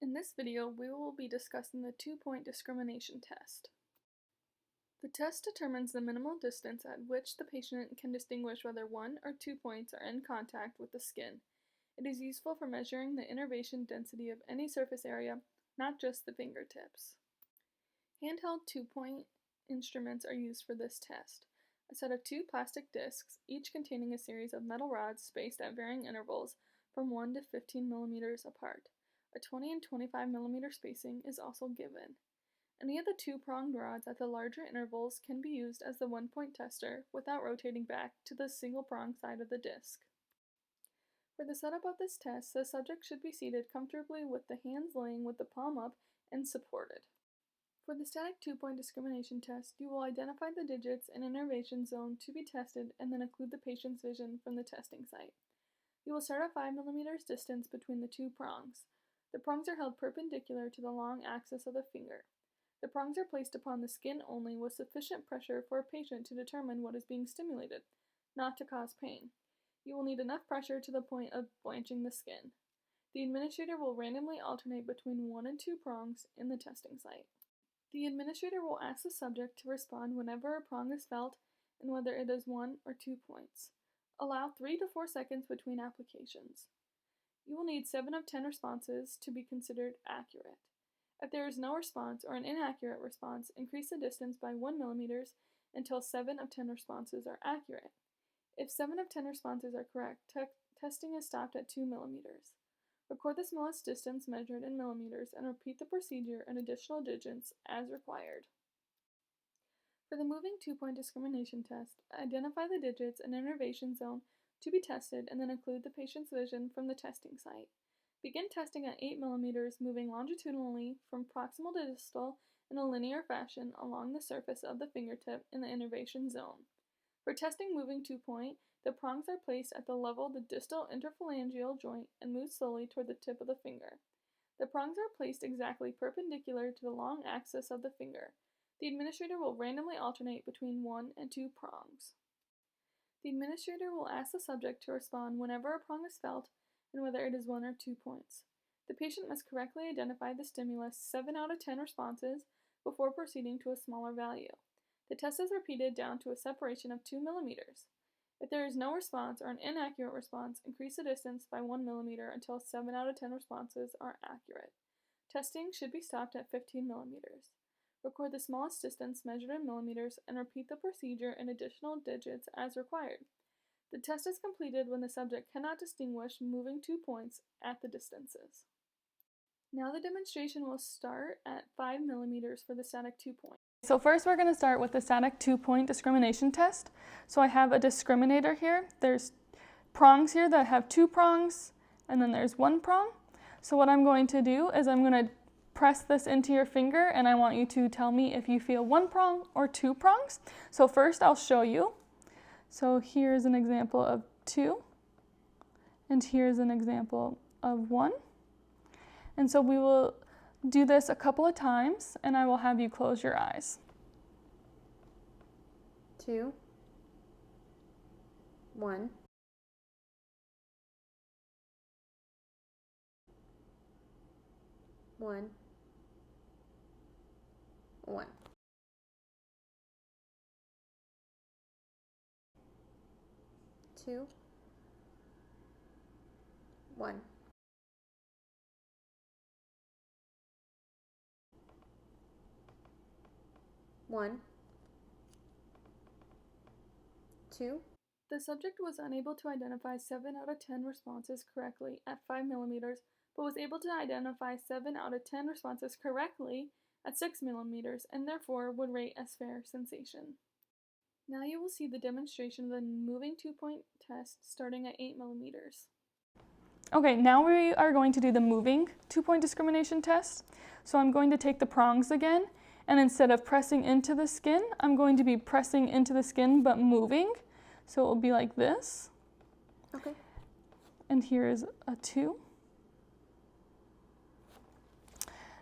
In this video, we will be discussing the two-point discrimination test. The test determines the minimal distance at which the patient can distinguish whether 1 or 2 points are in contact with the skin. It is useful for measuring the innervation density of any surface area, not just the fingertips. Handheld two-point instruments are used for this test. A set of 2 plastic discs, each containing a series of metal rods spaced at varying intervals from 1 to 15 millimeters apart. A 20 and 25 millimeter spacing is also given. Any of the 2-pronged rods at the larger intervals can be used as the 1-point tester without rotating back to the single-pronged side of the disc. For the setup of this test, the subject should be seated comfortably with the hands laying with the palm up and supported. For the static two-point discrimination test, you will identify the digits and innervation zone to be tested and then occlude the patient's vision from the testing site. You will start at 5 millimeters distance between the 2 prongs. The prongs are held perpendicular to the long axis of the finger. The prongs are placed upon the skin only with sufficient pressure for a patient to determine what is being stimulated, not to cause pain. You will need enough pressure to the point of blanching the skin. The administrator will randomly alternate between 1 and 2 prongs in the testing site. The administrator will ask the subject to respond whenever a prong is felt and whether it is 1 or 2 points. Allow 3 to 4 seconds between applications. You will need 7 of 10 responses to be considered accurate. If there is no response or an inaccurate response, increase the distance by 1 millimeters until 7 of 10 responses are accurate. If 7 of 10 responses are correct, testing is stopped at 2 millimeters. Record the smallest distance measured in millimeters and repeat the procedure in additional digits as required. For the moving two-point discrimination test, identify the digits and innervation zone to be tested and then occlude the patient's vision from the testing site. Begin testing at 8 millimeters, moving longitudinally from proximal to distal in a linear fashion along the surface of the fingertip in the innervation zone. For testing moving two-point, the prongs are placed at the level of the distal interphalangeal joint and move slowly toward the tip of the finger. The prongs are placed exactly perpendicular to the long axis of the finger. The administrator will randomly alternate between 1 and 2 prongs. The administrator will ask the subject to respond whenever a prong is felt and whether it is 1 or 2 points. The patient must correctly identify the stimulus 7 out of 10 responses before proceeding to a smaller value. The test is repeated down to a separation of 2 millimeters. If there is no response or an inaccurate response, increase the distance by 1 millimeter until 7 out of 10 responses are accurate. Testing should be stopped at 15 millimeters. Record the smallest distance measured in millimeters and repeat the procedure in additional digits as required. The test is completed when the subject cannot distinguish moving 2 points at the distances. Now the demonstration will start at 5 millimeters for the static 2-point. So first we're going to start with the static 2-point discrimination test. So I have a discriminator here. There's prongs here that have 2 prongs, and then there's 1 prong. So what I'm going to do is I'm going to press this into your finger, and I want you to tell me if you feel 1 prong or 2 prongs. So first I'll show you. So here's an example of 2, and here's an example of 1. And so we will do this a couple of times, and I will have you close your eyes. 2, 1, 1, 1. 2, 1. 1, 2. The subject was unable to identify 7 out of 10 responses correctly at 5 millimeters, but was able to identify 7 out of 10 responses correctly at 6 millimeters, and therefore would rate as fair sensation. Now you will see the demonstration of the moving two-point test starting at 8 millimeters. Okay, now we are going to do the moving two-point discrimination test. So I'm going to take the prongs again, and instead of pressing into the skin, I'm going to be pressing into the skin but moving. So it will be like this. Okay. And here is a 2.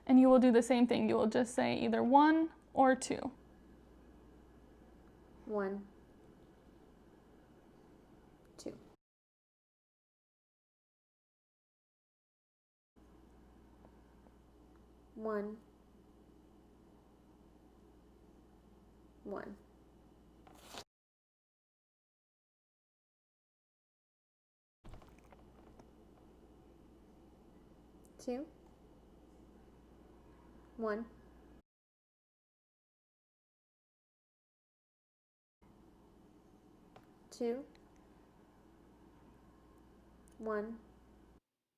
And you will do the same thing. You will just say either 1 or 2. 1, 2. 1, 1. 2, 1, 2, 1.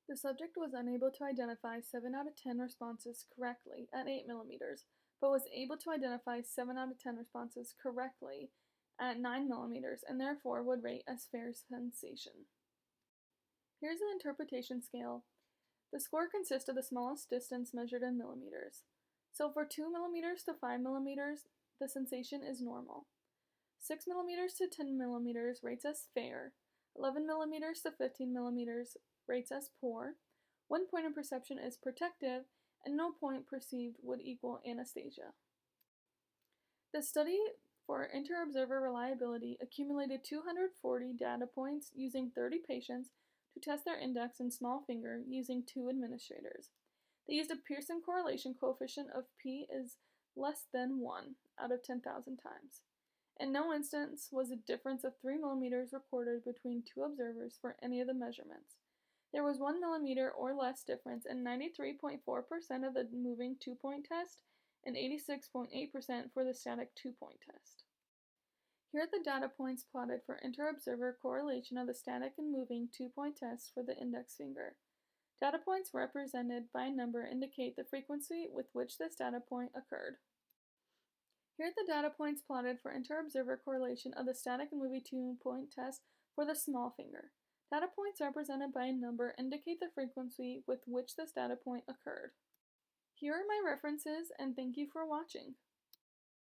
The subject was unable to identify 7 out of 10 responses correctly at 8 millimeters, but was able to identify 7 out of 10 responses correctly at 9 millimeters and therefore would rate as fair sensation. Here's the interpretation scale. The score consists of the smallest distance measured in millimeters. So for 2 millimeters to 5 millimeters, the sensation is normal. 6 millimeters to 10 millimeters rates as fair. 11 millimeters to 15 millimeters rates as poor. 1 point of perception is protective, and no point perceived would equal anesthesia. The study for inter-observer reliability accumulated 240 data points using 30 patients to test their index and small finger using 2 administrators. They used a Pearson correlation coefficient of p is less than 1 out of 10,000 times. In no instance was a difference of 3 millimeters recorded between 2 observers for any of the measurements. There was 1 millimeter or less difference in 93.4% of the moving 2-point test and 86.8% for the static 2-point test. Here are the data points plotted for inter-observer correlation of the static and moving 2-point test for the index finger. Data points represented by a number indicate the frequency with which this data point occurred. Here are the data points plotted for inter-observer correlation of the static and moving 2-point test for the small finger. Data points represented by a number indicate the frequency with which this data point occurred. Here are my references, and thank you for watching.